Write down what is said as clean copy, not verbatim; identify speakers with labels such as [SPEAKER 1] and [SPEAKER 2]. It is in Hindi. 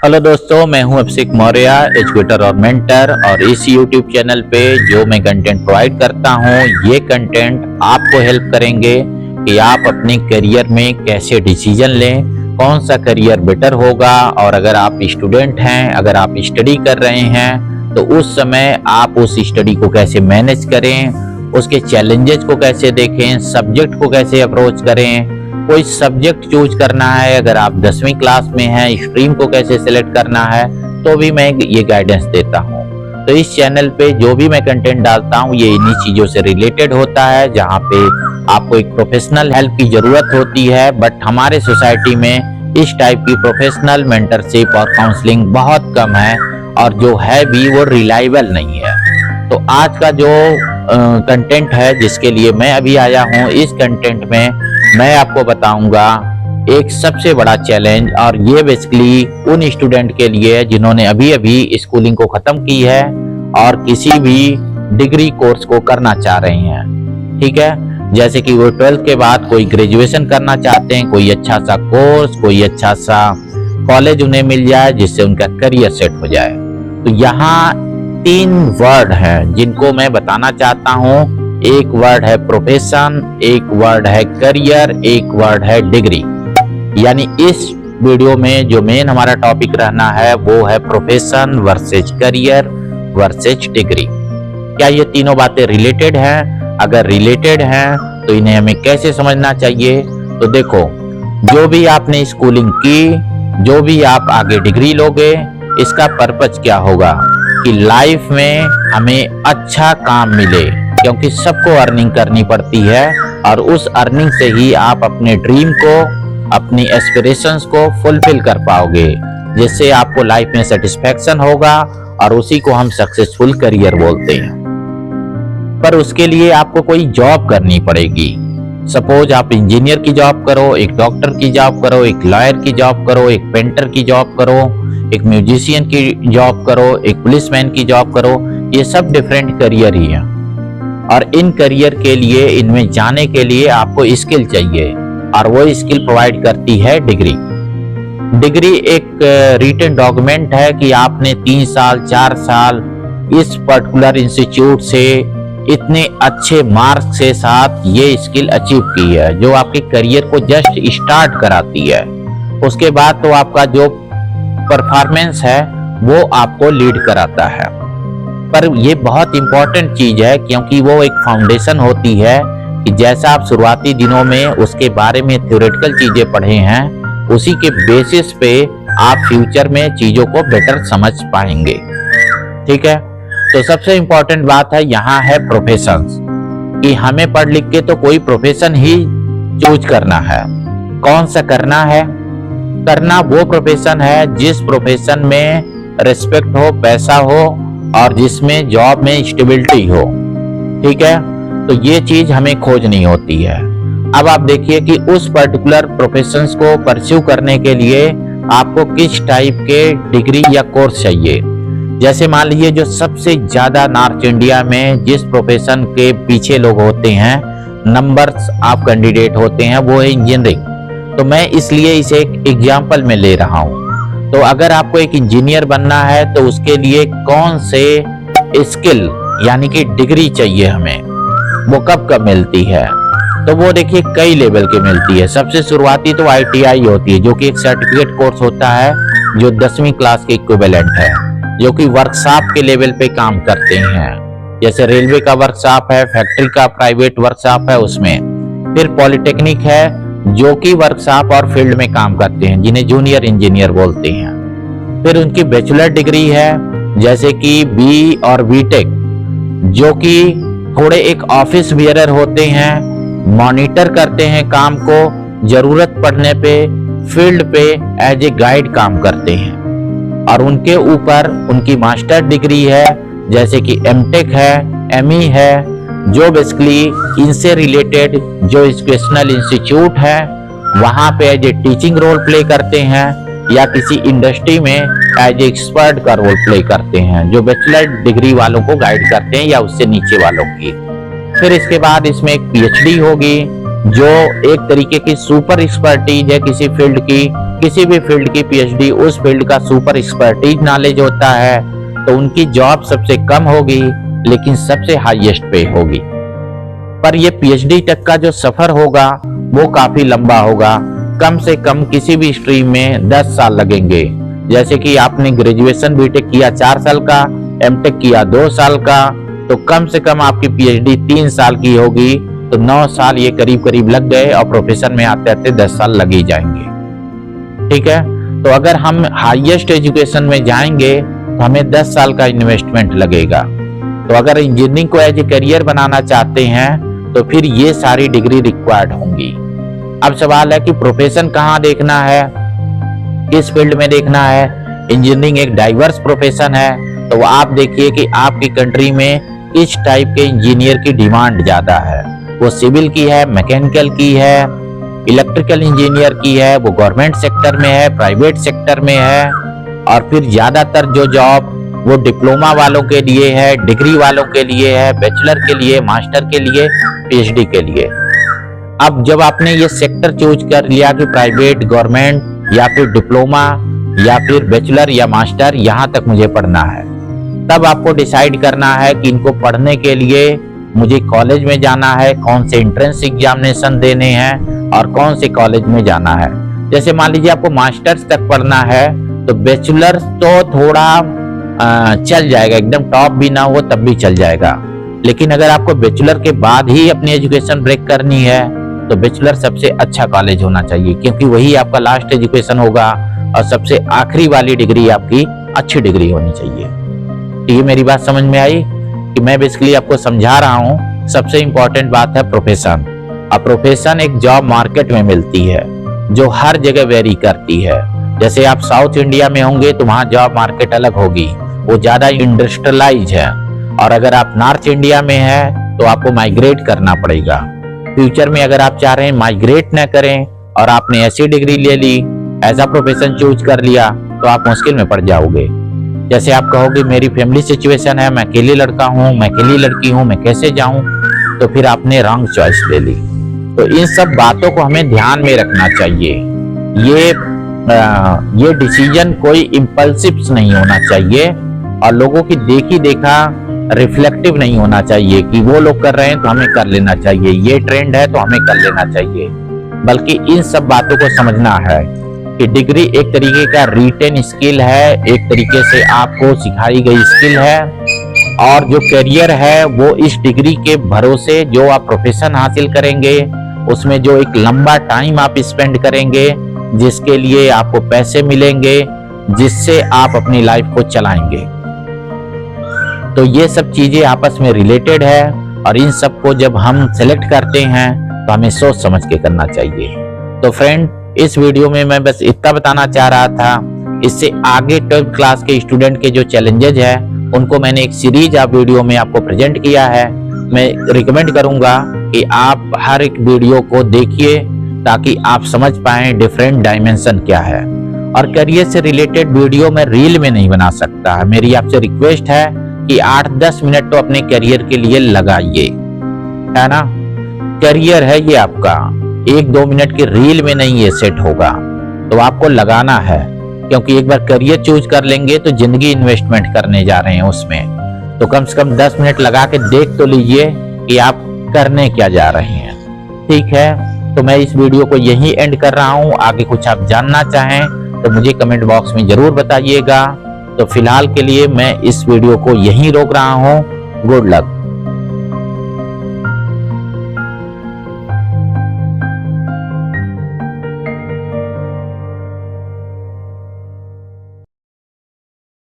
[SPEAKER 1] हेलो दोस्तों, मैं हूं अभिषेक मौर्य, एजुकेटर और मेंटर। और इस YouTube चैनल पे जो मैं कंटेंट प्रोवाइड करता हूं, ये कंटेंट आपको हेल्प करेंगे कि आप अपने करियर में कैसे डिसीजन लें, कौन सा करियर बेटर होगा। और अगर आप स्टूडेंट हैं, अगर आप स्टडी कर रहे हैं, तो उस समय आप उस स्टडी को कैसे मैनेज करें, उसके चैलेंजेस को कैसे देखें, सब्जेक्ट को कैसे अप्रोच करें। कोई सब्जेक्ट चूज करना है, अगर आप 10वीं क्लास में हैं, स्ट्रीम को कैसे सिलेक्ट करना है, तो भी मैं ये गाइडेंस देता हूँ। तो इस चैनल पे जो भी मैं कंटेंट डालता हूँ, ये इन्हीं चीजों से रिलेटेड होता है, जहाँ पे आपको एक प्रोफेशनल हेल्प की जरूरत होती है। बट हमारे सोसाइटी में इस टाइप की प्रोफेशनल मेंटरशिप और काउंसलिंग बहुत कम है, और जो है भी वो रिलायबल नहीं है। तो आज का जो कंटेंट है जिसके लिए मैं अभी आया हूँ, इस कंटेंट में मैं आपको बताऊंगा एक सबसे बड़ा चैलेंज। और ये बेसिकली उन स्टूडेंट के लिए है जिन्होंने अभी अभी स्कूलिंग को खत्म की है और किसी भी डिग्री कोर्स को करना चाह रहे हैं। ठीक है, जैसे कि वो 12th के बाद कोई ग्रेजुएशन करना चाहते हैं, कोई अच्छा सा कोर्स, कोई अच्छा सा कॉलेज उन्हें मिल जाए जिससे उनका करियर सेट हो जाए। तो यहाँ 3 वर्ड हैं जिनको मैं बताना चाहता हूँ। एक वर्ड है प्रोफेशन, एक वर्ड है करियर, एक वर्ड है डिग्री। यानी इस वीडियो में जो मेन हमारा टॉपिक रहना है वो है profession versus career versus degree. क्या ये तीनों बातें रिलेटेड हैं? अगर रिलेटेड हैं तो इन्हें हमें कैसे समझना चाहिए? तो देखो, जो भी आपने स्कूलिंग की, जो भी आप आगे डिग्री लोगे, इसका पर्पज क्या होगा कि लाइफ में हमें अच्छा काम मिले, क्योंकि सबको अर्निंग करनी पड़ती है। और उस अर्निंग से ही आप अपने ड्रीम को, अपनी एस्पिरेशंस को फुलफिल कर पाओगे, जिससे आपको लाइफ में सेटिस्फैक्शन होगा, और उसी को हम सक्सेसफुल करियर बोलते हैं। पर उसके लिए आपको कोई जॉब करनी पड़ेगी। सपोज आप इंजीनियर की जॉब करो, एक डॉक्टर की जॉब करो, एक लॉयर की जॉब करो, एक पेंटर की जॉब करो, एक म्यूजिशियन की जॉब करो, एक पुलिसमैन की जॉब करो। ये सब डिफरेंट करियर ही है, और इन करियर के लिए, इनमें जाने के लिए आपको स्किल चाहिए, और वो स्किल प्रोवाइड करती है डिग्री। डिग्री एक रिटन डॉक्यूमेंट है कि आपने 3 साल 4 साल इस पर्टिकुलर इंस्टीट्यूट से इतने अच्छे मार्क्स के साथ ये स्किल अचीव की है, जो आपके करियर को जस्ट स्टार्ट कराती है। उसके बाद तो आपका जो परफॉर्मेंस है वो आपको लीड कराता है। पर ये बहुत इंपॉर्टेंट चीज है, क्योंकि वो एक फाउंडेशन होती है कि जैसा आप शुरुआती दिनों में उसके बारे में थ्योरेटिकल चीजें पढ़े हैं, उसी के बेसिस पे आप फ्यूचर में चीजों को बेटर समझ पाएंगे। ठीक है, तो सबसे इंपॉर्टेंट बात है यहाँ है प्रोफेशन, कि हमें पढ़ लिख के तो कोई प्रोफेशन ही चूज करना है। कौन सा करना है? करना वो प्रोफेशन है जिस प्रोफेशन में रिस्पेक्ट हो, पैसा हो, और जिसमें जॉब में स्टेबिलिटी हो। ठीक है, तो ये चीज हमें खोजनी होती है। अब आप देखिए कि उस पर्टिकुलर प्रोफेशंस को परस्यू करने के लिए आपको किस टाइप के डिग्री या कोर्स चाहिए। जैसे मान लीजिए, जो सबसे ज्यादा नॉर्थ इंडिया में जिस प्रोफेशन के पीछे लोग होते हैं, नंबर्स आप कैंडिडेट होते हैं, वो है इंजीनियरिंग। तो मैं इसलिए इसे एक एग्जाम्पल में ले रहा हूँ। तो अगर आपको एक इंजीनियर बनना है तो उसके लिए कौन से स्किल यानी कि डिग्री चाहिए हमें, वो कब कब मिलती है? तो वो देखिए कई लेवल की मिलती है। सबसे शुरुआती तो ITI होती है, जो कि एक सर्टिफिकेट कोर्स होता है, जो 10वीं क्लास के इक्विवेलेंट है, जो कि वर्कशॉप के लेवल पे काम करते हैं। जैसे रेलवे का वर्कशॉप है, फैक्ट्री का प्राइवेट वर्कशॉप है उसमें। फिर पॉलिटेक्निक है, जो कि वर्कशॉप और फील्ड में काम करते हैं, जिन्हें जूनियर इंजीनियर बोलते हैं। फिर उनकी बैचलर डिग्री है, जैसे कि BE और BTech, जो कि थोड़े एक ऑफिस बियरर होते हैं, मॉनिटर करते हैं काम को, जरूरत पड़ने पे फील्ड पे एज ए गाइड काम करते हैं। और उनके ऊपर उनकी मास्टर डिग्री है, जैसे कि MTech है, ME है, जो बेसिकली इनसे रिलेटेड जो एजुकेशनल इंस्टीट्यूट है वहां पे as a teaching role play करते हैं, या किसी इंडस्ट्री में एज ए एक्सपर्ट का रोल प्ले करते हैं, जो बैचलर डिग्री वालों को गाइड करते हैं या उससे नीचे वालों की। फिर इसके बाद इसमें एक PhD होगी, जो एक तरीके की सुपर एक्सपर्टीज है किसी फील्ड की, किसी भी फील्ड की पीएचडी, उस फील्ड का सुपर एक्सपर्टीज नॉलेज होता है, तो उनकी जॉब सबसे कम होगी लेकिन सबसे हाईएस्ट पे होगी। पर ये पीएचडी तक का जो सफर होगा वो काफी लंबा होगा। कम से कम किसी भी स्ट्रीम में 10 साल लगेंगे। जैसे कि आपने ग्रेजुएशन बीटेक किया 4 साल का, एमटेक किया 2 साल का, तो कम से कम आपकी पीएचडी 3 साल की होगी, तो 9 साल ये करीब करीब लग गए और प्रोफेशन में आते आते 10 साल लग ही जाएंगे। ठीक है, तो अगर हम हाईएस्ट एजुकेशन में जाएंगे तो हमें 10 साल का इन्वेस्टमेंट लगेगा। तो अगर इंजीनियरिंग को एज ए करियर बनाना चाहते हैं तो फिर ये सारी डिग्री रिक्वायर्ड होंगी। अब सवाल है कि प्रोफेशन कहाँ देखना है, किस फील्ड में देखना है। इंजीनियरिंग एक डाइवर्स प्रोफेशन है, तो आप देखिए कि आपकी कंट्री में किस टाइप के इंजीनियर की डिमांड ज्यादा है। वो सिविल की है, मैकेनिकल की है, इलेक्ट्रिकल इंजीनियर की है, वो गवर्नमेंट सेक्टर में है, प्राइवेट सेक्टर में है, और फिर ज्यादातर जो जॉब वो डिप्लोमा वालों के लिए है, डिग्री वालों के लिए है, बैचलर के लिए, मास्टर के लिए, पीएचडी के लिए। अब जब आपने ये सेक्टर चूज कर लिया कि प्राइवेट, गवर्नमेंट या फिर डिप्लोमा या फिर बैचलर या मास्टर, यहाँ तक मुझे पढ़ना है, तब आपको डिसाइड करना है कि इनको पढ़ने के लिए मुझे कॉलेज में जाना है, कौन से एंट्रेंस एग्जामिनेशन देने हैं और कौन से कॉलेज में जाना है। जैसे मान लीजिए आपको मास्टर्स तक पढ़ना है तो बैचलर तो थोड़ा चल जाएगा, एकदम टॉप भी ना हो तब भी चल जाएगा। लेकिन अगर आपको बैचलर के बाद ही अपनी एजुकेशन ब्रेक करनी है तो बैचलर सबसे अच्छा कॉलेज होना चाहिए, क्योंकि वही आपका लास्ट एजुकेशन होगा और सबसे आखिरी वाली डिग्री आपकी अच्छी डिग्री होनी चाहिए। तो ये मेरी बात समझ में आई कि मैं बेसिकली आपको समझा रहा हूँ। सबसे इंपॉर्टेंट बात है प्रोफेशन। अब प्रोफेशन एक जॉब मार्केट में मिलती है जो हर जगह वेरी करती है। जैसे आप साउथ इंडिया में होंगे तो वहाँ जॉब मार्केट अलग होगी, वो ज्यादा इंडस्ट्रियलाइज है, और अगर आप नॉर्थ इंडिया में है तो आपको माइग्रेट करना पड़ेगा। फ्यूचर में अगर आप चाह रहे हैं माइग्रेट न करें और आपने ऐसी डिग्री ले ली, ऐसा प्रोफेशन चूज कर लिया, तो आप मुश्किल में पड़ जाओगे। जैसे आप कहोगे मेरी फैमिली सिचुएशन है, मैं अकेले लड़का हूँ, मैं अकेली लड़की हूँ, मैं कैसे जाऊं, तो फिर आपने रॉन्ग चॉइस ले ली। तो इन सब बातों को हमें ध्यान में रखना चाहिए। ये डिसीजन कोई इम्पल्सिव नहीं होना चाहिए और लोगों की देखी देखा रिफ्लेक्टिव नहीं होना चाहिए कि वो लोग कर रहे हैं तो हमें कर लेना चाहिए, ये ट्रेंड है तो हमें कर लेना चाहिए। बल्कि इन सब बातों को समझना है कि डिग्री एक तरीके का रिटेन स्किल है, एक तरीके से आपको सिखाई गई स्किल है, और जो करियर है वो इस डिग्री के भरोसे जो आप प्रोफेशन हासिल करेंगे उसमें जो एक लंबा टाइम आप स्पेंड करेंगे, जिसके लिए आपको पैसे मिलेंगे, जिससे आप अपनी लाइफ को चलाएंगे। तो ये सब चीजें आपस में रिलेटेड है और इन सब को जब हम सेलेक्ट करते हैं तो हमें सोच समझ के करना चाहिए। तो फ्रेंड, इस वीडियो में मैं बस इतना बताना चाह रहा था। इससे आगे 12th क्लास के स्टूडेंट के जो चैलेंजेज है उनको मैंने एक सीरीज आप वीडियो में आपको प्रेजेंट किया है। मैं रिकमेंड करूंगा कि आप हर एक वीडियो को देखिए ताकि आप समझ पाएं डिफरेंट डायमेंशन क्या है। और करियर से रिलेटेड वीडियो मैं रील में नहीं बना सकता। मेरी आपसे रिक्वेस्ट है कि 8-10 मिनट तो अपने करियर के लिए लगाइए, है ना। करियर है ये आपका, 1-2 मिनट की रील में नहीं ये सेट होगा, तो आपको लगाना है। क्योंकि एक बार करियर चूज कर लेंगे तो जिंदगी इन्वेस्टमेंट करने जा रहे हैं उसमें, तो कम से कम 10 मिनट लगा के देख तो लीजिए कि आप करने क्या जा रहे हैं। ठीक है, तो मैं इस वीडियो को यहीं एंड कर रहा हूं। आगे कुछ आप जानना चाहें तो मुझे कमेंट बॉक्स में जरूर बताइएगा। तो फिलहाल के लिए मैं इस वीडियो को यहीं रोक रहा हूं। Good luck.